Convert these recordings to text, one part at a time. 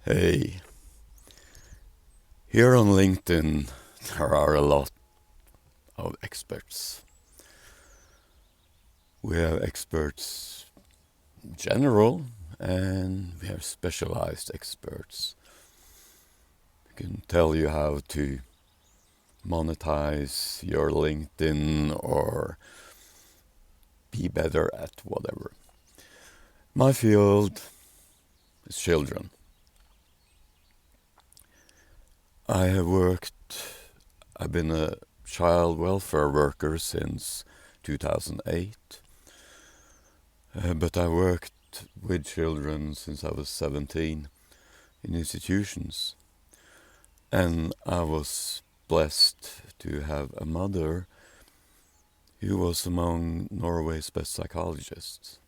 Hey, here on LinkedIn, there are a lot of experts. We have experts in general, and we have specialized experts who can tell you how to monetize your LinkedIn or be better at whatever. My field is children. I've been a child welfare worker since 2008, but I worked with children since I was 17 in institutions, and I was blessed to have a mother who was among Norway's best psychologists.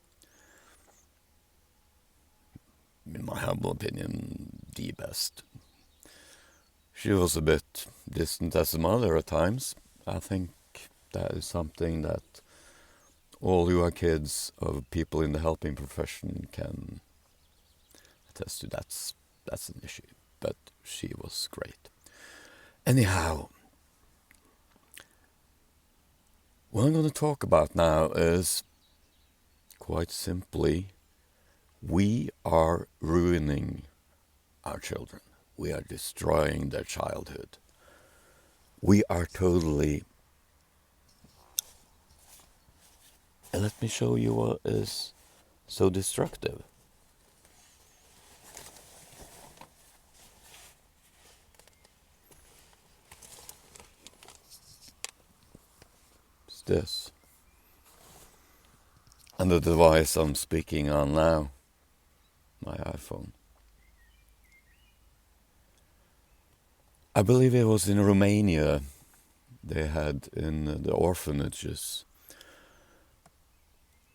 In my humble opinion, the best. She was a bit distant as a mother at times. I think that is something that all who are kids of people in the helping profession can attest to. That's an issue. But she was great. Anyhow, what I'm going to talk about now is quite simply, we are ruining our children. We are destroying their childhood. We are totally... And let me show you what is so destructive. It's this. And the device I'm speaking on now, my iPhone. I believe it was in Romania. They had in the orphanages.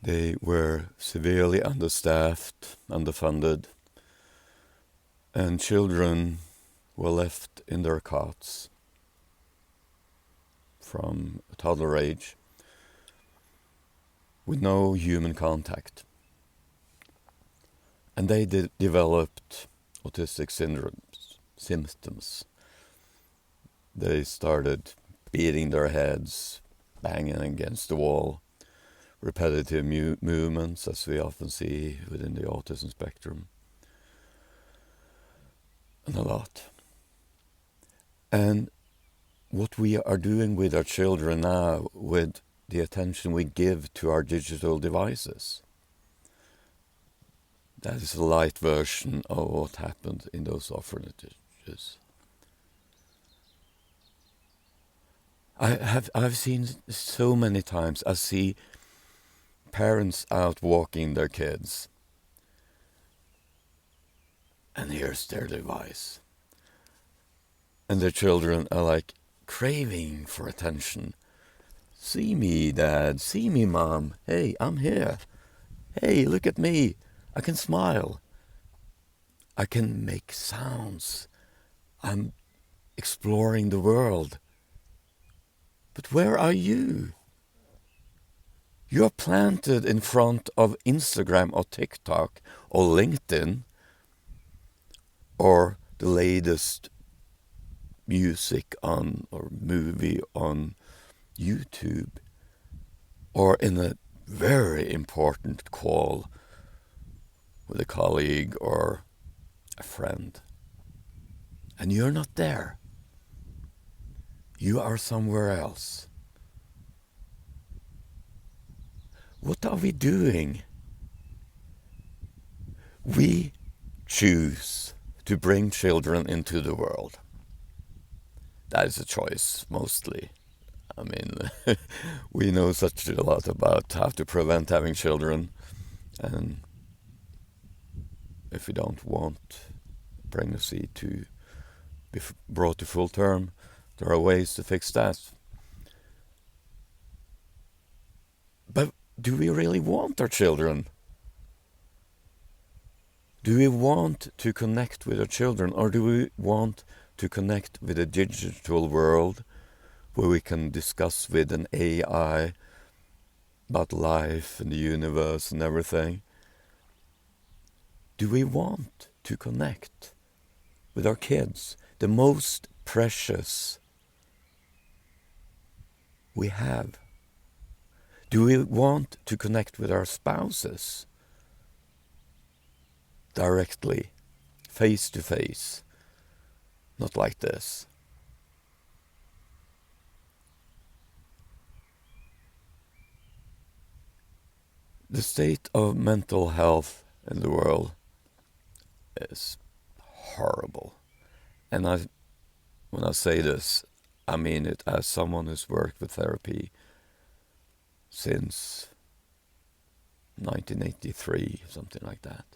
They were severely understaffed, underfunded, and children were left in their cots from toddler age with no human contact. And they developed autistic symptoms. They started beating their heads, banging against the wall, repetitive movements, as we often see within the autism spectrum, and a lot. And what we are doing with our children now, with the attention we give to our digital devices, that is a light version of what happened in those orphanages. I've seen so many times, I see parents out walking their kids, and here's their device. And their children are like craving for attention. See me, Dad. See me, Mom. Hey, I'm here. Hey, look at me. I can smile. I can make sounds. I'm exploring the world. But where are you? You're planted in front of Instagram or TikTok or LinkedIn or the latest music on or movie on YouTube, or in a very important call with a colleague or a friend. And you're not there. You are somewhere else. What are we doing? We choose to bring children into the world. That is a choice, mostly. I mean, we know such a lot about how to prevent having children. And if we don't want pregnancy to be brought to full term, there are ways to fix that. But do we really want our children? Do we want to connect with our children, or do we want to connect with a digital world where we can discuss with an AI about life and the universe and everything? Do we want to connect with our kids, the most precious we have? Do we want to connect with our spouses directly, face to face? Not like this. The state of mental health in the world is horrible. And when I say this, I mean it as someone who's worked with therapy since 1983, something like that.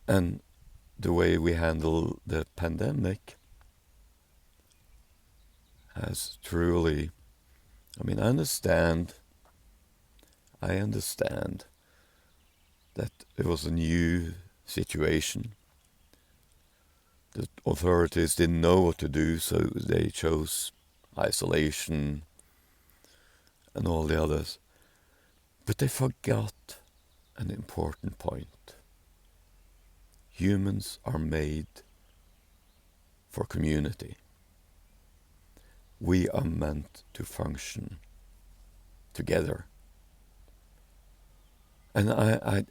And the way we handle the pandemic has truly, I understand that it was a new situation. The authorities didn't know what to do, so they chose isolation and all the others. But they forgot an important point. Humans are made for community. We are meant to function together. And I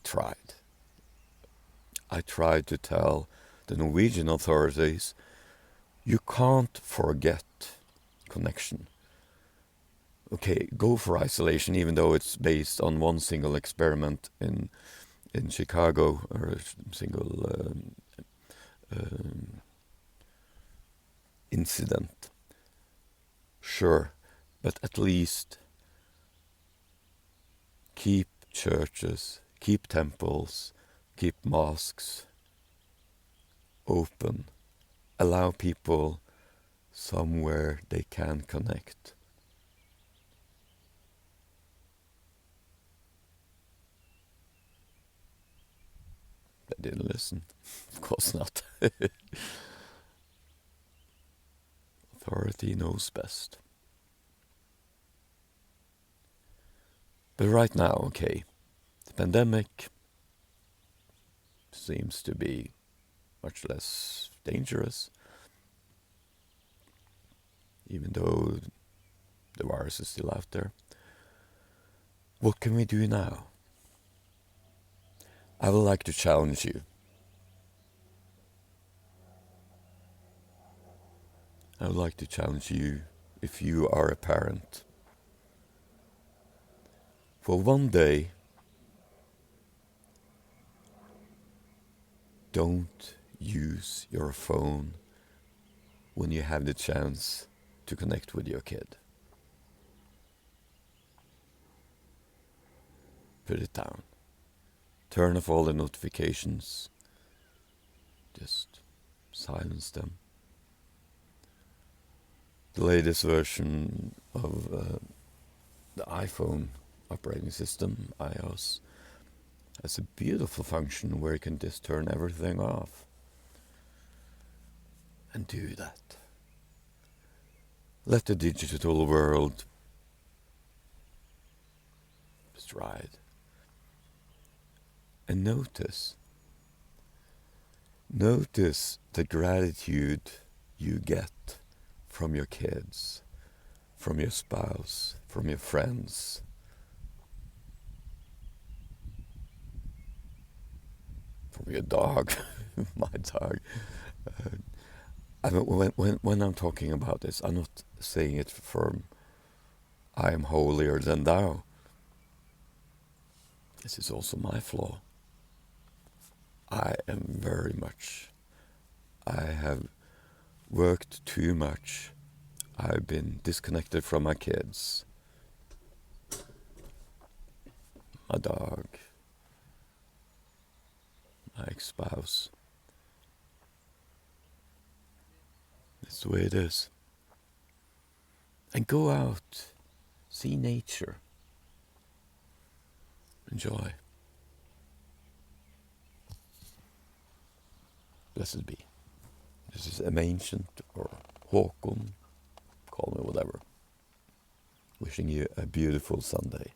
tried. I tried to tell the Norwegian authorities, you can't forget connection. Okay, go for isolation, even though it's based on one single experiment in Chicago, or a single incident. Sure, but at least keep churches, keep temples, keep mosques open. Allow people somewhere they can connect. They didn't listen. Of course not. Authority knows best. But right now, okay, the pandemic seems to be much less dangerous, even though the virus is still out there. What can we do now? I would like to challenge you. I would like to challenge you, if you are a parent. For one day, don't use your phone when you have the chance to connect with your kid. Put it down. Turn off all the notifications. Just silence them. The latest version of the iPhone operating system, iOS, has a beautiful function where you can just turn everything off. And do that. Let the digital world just ride. And notice the gratitude you get from your kids, from your spouse, from your friends. From your dog, my dog. When I'm talking about this, I'm not saying it from I am holier than thou. This is also my flaw. I have worked too much. I've been disconnected from my kids, my dog, my ex-spouse. It's the way it is. And go out, see nature, enjoy. Blessed be. This is Ancient or Håkon, call me whatever. Wishing you a beautiful Sunday.